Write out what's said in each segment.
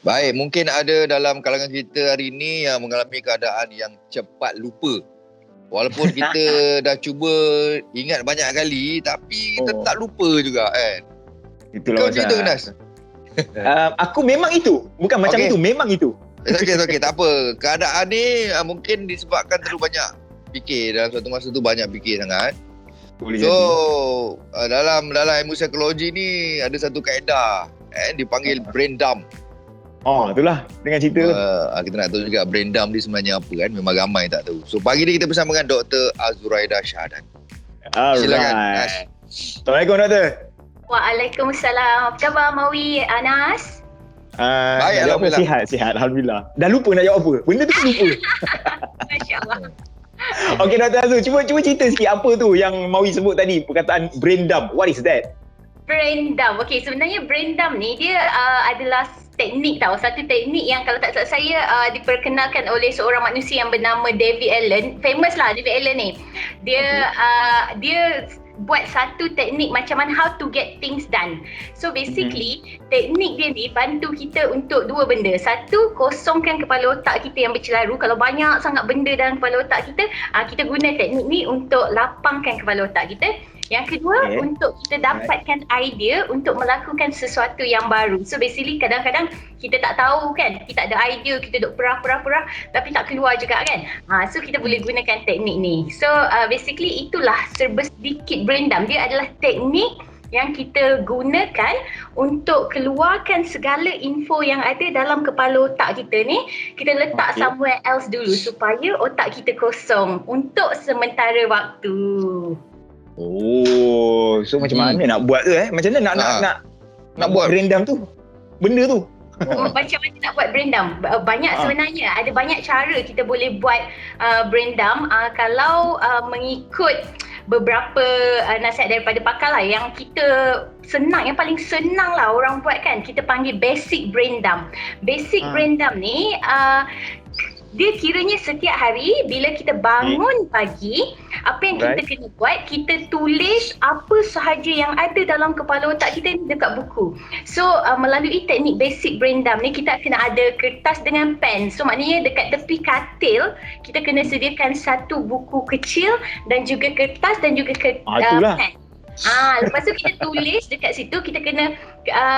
Baik, mungkin ada dalam kalangan kita hari ini yang mengalami keadaan yang cepat lupa. Walaupun kita dah cuba ingat banyak kali, tapi tetap lupa juga kan. Itulah Kau macam itu, Nas? Aku memang itu. Bukan macam itu, memang itu. Okey, tak apa. Keadaan ni mungkin disebabkan terlalu banyak fikir. Dalam suatu masa tu banyak fikir sangat. Boleh So, jadi. dalam ilmu psikologi ni ada satu kaedah dipanggil brain dump. Itulah dengan cerita tu. Kita nak tahu juga brain dump ni sebenarnya apa kan. Memang ramai tak tahu. So, pagi ni kita bersama dengan Dr. Azuraida Syahadat. Silakan, Nas. Assalamualaikum, Doktor. Waalaikumsalam. Apa khabar Mawi, Anas? Baik, Alhamdulillah. Sihat. Alhamdulillah. Dah lupa nak jawab apa. Benda tu lupa. Masya-Allah. Okey, Dr. Azul. Cuba cerita sikit apa tu yang Mawi sebut tadi. Perkataan brain dump. What is that? Brain dump. Okey, sebenarnya brain dump ni dia adalah teknik tau. Satu teknik yang kalau tak salah saya diperkenalkan oleh seorang manusia yang bernama David Allen. Famous lah David Allen ni. Dia buat satu teknik macam mana how to get things done. So basically teknik dia ni bantu kita untuk dua benda. Satu, kosongkan kepala otak kita yang bercelaru. Kalau banyak sangat benda dalam kepala otak kita, kita guna teknik ni untuk lapangkan kepala otak kita. Yang kedua, untuk kita dapatkan idea untuk melakukan sesuatu yang baru. So basically kadang-kadang kita tak tahu kan, kita ada idea, kita duk perah tapi tak keluar juga kan. So kita boleh gunakan teknik ni. So basically itulah serba sedikit brain dump. Dia adalah teknik yang kita gunakan untuk keluarkan segala info yang ada dalam kepala otak kita ni. Kita letak somewhere else dulu supaya otak kita kosong untuk sementara waktu. So macam mana nak buat tu Macam mana nak buat brain dump tu? Benda tu. Macam mana nak buat brain dump? Banyak sebenarnya. Ada banyak cara kita boleh buat brain dump kalau mengikut beberapa nasihat daripada pakar lah yang kita yang paling senang lah orang buat kan. Kita panggil basic brain dump. Basic brain dump ni dia kiranya setiap hari bila kita bangun pagi, apa yang kita kena buat, kita tulis apa sahaja yang ada dalam kepala otak kita ni dekat buku. So melalui teknik basic brain dump ni kita kena ada kertas dengan pen. So maknanya dekat tepi katil kita kena sediakan satu buku kecil dan juga kertas dan juga pen. Lepas tu kita tulis dekat situ, kita kena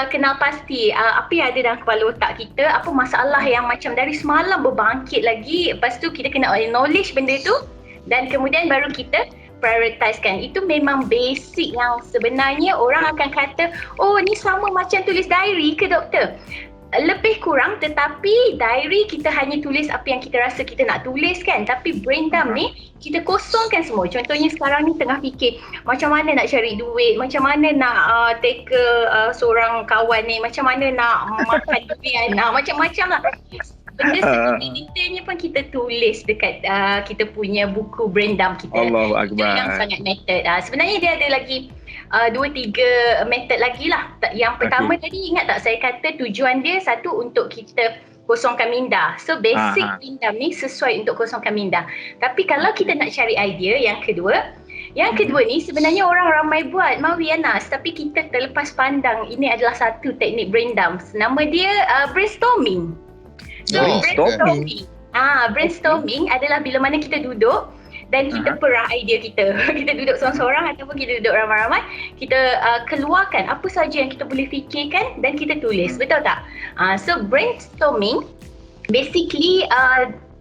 kenal pasti apa yang ada dalam kepala otak kita, apa masalah yang macam dari semalam berbangkit lagi. Lepas tu kita kena acknowledge benda tu dan kemudian baru kita prioritisekan. Itu memang basic yang sebenarnya orang akan kata, oh ni sama macam tulis diary ke doktor? Lebih kurang, tetapi diary kita hanya tulis apa yang kita rasa kita nak tulis kan. Tapi brain dump ni kita kosongkan semua. Contohnya sekarang ni tengah fikir macam mana nak cari duit, macam mana nak tackle seorang kawan ni, macam mana nak makan durian, macam-macam lah. Benda sedetailnya pun kita tulis dekat kita punya buku brain dump kita. Allahu Akbar. Itu yang sangat method. Sebenarnya dia ada lagi 2-3 method lagi lah. Yang pertama tadi ingat tak saya kata tujuan dia satu untuk kita kosongkan minda. So basic brain dump ni sesuai untuk kosongkan minda. Tapi kalau kita nak cari idea yang kedua ni sebenarnya orang ramai buat Mawi, Anas, tapi kita terlepas pandang ini adalah satu teknik brain dump. Nama dia brainstorming. So brainstorming adalah bila mana kita duduk dan kita perah idea kita. Kita duduk seorang-seorang ataupun kita duduk ramai-ramai, kita keluarkan apa saja yang kita boleh fikirkan dan kita tulis. Betul tak? So brainstorming basically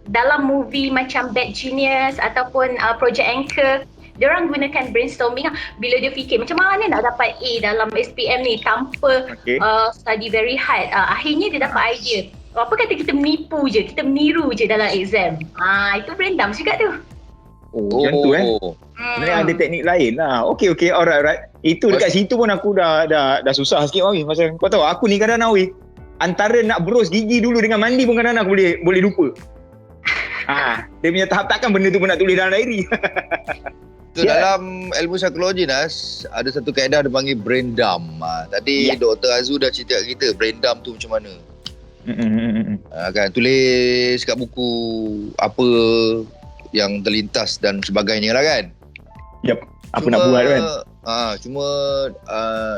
dalam movie macam Bad Genius ataupun Project Anchor, diorang gunakan brainstorming bila dia fikir macam mana nak dapat A dalam SPM ni tanpa study very hard. Akhirnya dia dapat idea. Apa kata kita menipu je, kita meniru je dalam exam. Itu brain dump juga tu. Macam tu sebenarnya ada teknik lain lah. Okay, alright. Itu dekat situ pun aku dah susah sikit Mawi. Macam kau tahu aku ni kadang-kadang Mawi, antara nak berus gigi dulu dengan mandi pun kadang-kadang aku boleh lupa. Dia punya tahap takkan benda tu pun nak tulis dalam diary. So dalam ilmu psikologi Nas, ada satu kaedah dia panggil brain dump. Tadi Dr. Azu dah cerita kat kita brain dump tu macam mana. Kan tulis kat buku apa yang terlintas dan sebagainya lah kan. Apa nak buat kan. Cuma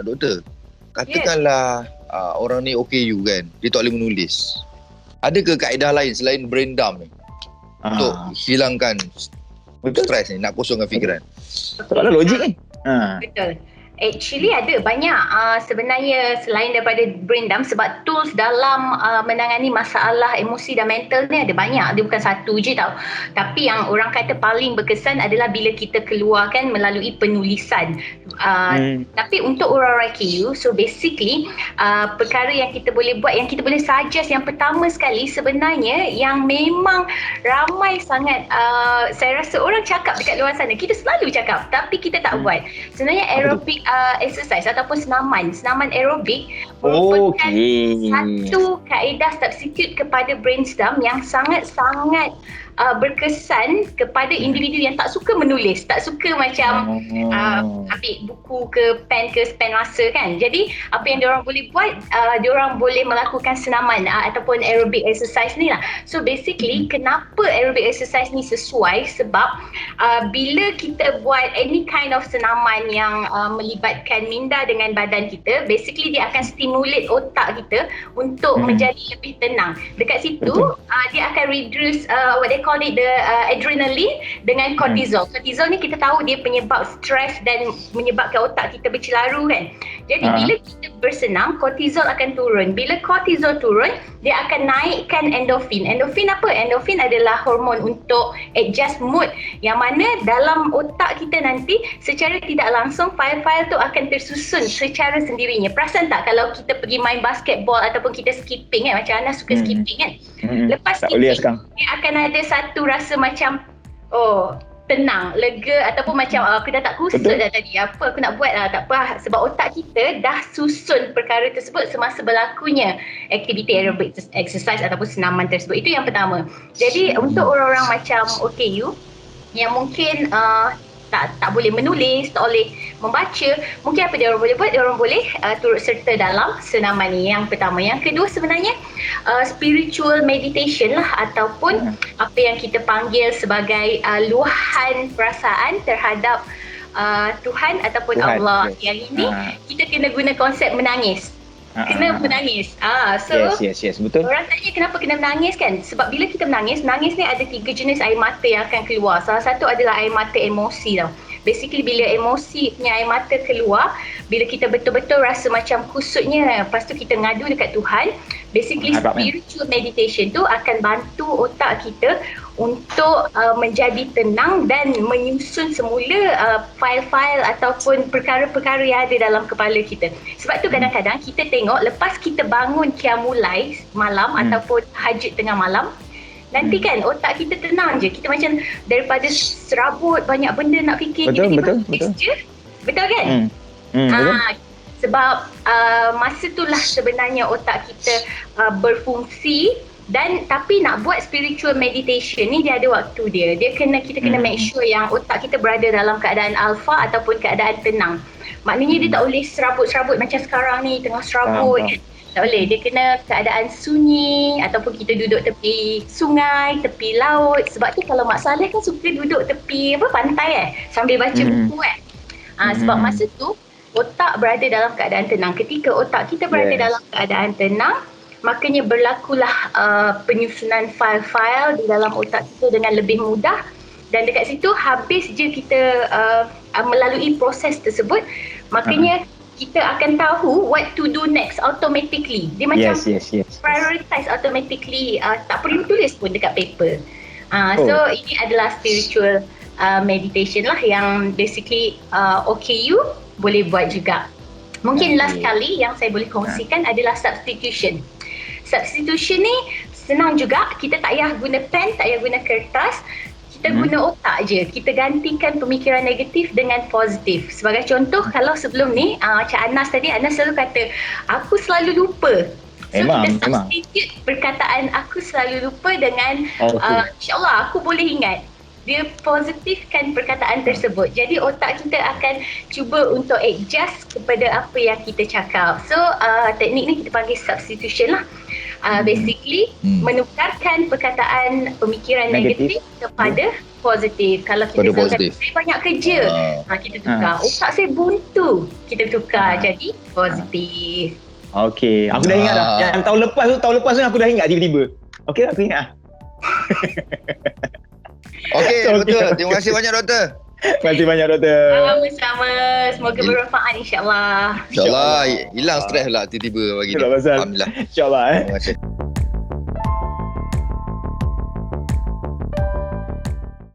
doktor, katakanlah orang ni OKU kan, dia tak boleh menulis. Ada ke kaedah lain selain brain dump ni? Untuk hilangkan stres ni, nak kosongkan fikiran. Soalan logik ni. Betul. Actually ada banyak sebenarnya selain daripada brain dump, sebab tools dalam menangani masalah emosi dan mental ni ada banyak. Dia bukan satu je tau. Tapi yang orang kata paling berkesan adalah bila kita keluarkan melalui penulisan. Tapi untuk orang-orang KU, so basically perkara yang kita boleh buat, yang kita boleh suggest, yang pertama sekali sebenarnya yang memang ramai sangat saya rasa orang cakap dekat luar sana, kita selalu cakap tapi kita tak buat. Sebenarnya aerobic exercise ataupun senaman aerobik merupakan satu kaedah substitute kepada brainstorm yang sangat-sangat berkesan kepada individu yang tak suka menulis, tak suka macam ambil buku ke pen masa kan. Jadi apa yang diorang boleh buat, diorang boleh melakukan senaman ataupun aerobic exercise ni lah. So basically kenapa aerobic exercise ni sesuai, sebab bila kita buat any kind of senaman yang melibatkan minda dengan badan kita, basically dia akan stimulate otak kita untuk menjadi lebih tenang. Dekat situ dia akan reduce what they call it the adrenaline dengan cortisol. Cortisol ni kita tahu dia penyebab stres dan menyebabkan otak kita bercelaru kan. Jadi bila kita bersenam, cortisol akan turun. Bila cortisol turun, dia akan naikkan endorfin. Endorfin apa? Endorfin adalah hormon untuk adjust mood, yang mana dalam otak kita nanti secara tidak langsung file-file tu akan tersusun secara sendirinya. Perasan tak kalau kita pergi main basketball ataupun kita skipping kan, macam Ana suka skipping kan. Lepas skipping, dia akan ada satu rasa macam tenang, lega, ataupun macam aku dah tak kusut dah tadi, apa aku nak buat lah, tak apa, sebab otak kita dah susun perkara tersebut semasa berlakunya aktiviti aerobic exercise ataupun senaman tersebut. Itu yang pertama. Jadi untuk orang-orang macam OKU yang mungkin tak boleh menulis, tak boleh membaca, mungkin apa dia orang boleh buat, dia orang boleh turut serta dalam senaman ni. Yang pertama. Yang kedua sebenarnya spiritual meditation lah, ataupun apa yang kita panggil sebagai luahan perasaan terhadap Tuhan ataupun Tuhan, Allah. Yang ini kita kena guna konsep menangis. Kena menangis. Yes, betul. Orang tanya kenapa kena menangis kan? Sebab bila kita menangis ni ada 3 jenis air mata yang akan keluar. Salah satu adalah air mata emosi tau. Basically bila emosi punya air mata keluar, bila kita betul-betul rasa macam kusutnya, lepas tu kita ngadu dekat Tuhan, basically spiritual meditation tu akan bantu otak kita untuk menjadi tenang dan menyusun semula file-file ataupun perkara-perkara yang ada dalam kepala kita. Sebab tu kadang-kadang kita tengok lepas kita bangun qiyamulai malam ataupun tahajud tengah malam, nanti kan otak kita tenang je. Kita macam daripada serabut banyak benda nak fikir, betul. je. Betul kan? Betul. Sebab masa itulah sebenarnya otak kita berfungsi. Dan tapi nak buat spiritual meditation ni dia ada waktu dia. Kita kena make sure yang otak kita berada dalam keadaan alpha ataupun keadaan tenang. Maknanya dia tak boleh serabut-serabut macam sekarang ni tengah serabut kan. Tak boleh. Dia kena keadaan sunyi, ataupun kita duduk tepi sungai, tepi laut. Sebab tu kalau Mak Saleh kan suka duduk tepi pantai sambil baca buku kan. Sebab masa tu otak berada dalam keadaan tenang. Ketika otak kita berada dalam keadaan tenang, makanya berlakulah penyusunan file-file di dalam otak kita dengan lebih mudah. Dan dekat situ habis je kita melalui proses tersebut, makanya kita akan tahu what to do next automatically. Dia macam prioritize automatically, tak perlu tulis pun dekat paper. So ini adalah spiritual meditation lah yang basically OKU boleh buat juga. Mungkin last kali yang saya boleh kongsikan adalah substitution. Substitution ni senang juga. Kita tak payah guna pen, tak payah guna kertas. Kita guna otak je. Kita gantikan pemikiran negatif dengan positif. Sebagai contoh, kalau sebelum ni macam Anas tadi, Anas selalu kata aku selalu lupa. So kita substitute perkataan aku selalu lupa dengan insyaAllah aku boleh ingat. Dia positifkan perkataan tersebut. Jadi otak kita akan cuba untuk adjust kepada apa yang kita cakap. So teknik ni kita panggil substitution lah. Basically menukarkan perkataan pemikiran negatif kepada positif. Kalau kita kata saya banyak kerja, kita tukar. Otak saya buntu, kita tukar jadi positif. Okey, aku dah ingat dah. Yang tahun lepas tu aku dah ingat tiba-tiba. Okey, aku ingat. Okey, doktor. Terima kasih banyak, doktor. Terima kasih banyak, doktor. Sama-sama. Semoga bermanfaat insya-Allah. InsyaAllah hilang stres lah tiba-tiba bagi Itulah dia. pasal. Alhamdulillah. InsyaAllah. Terima kasih.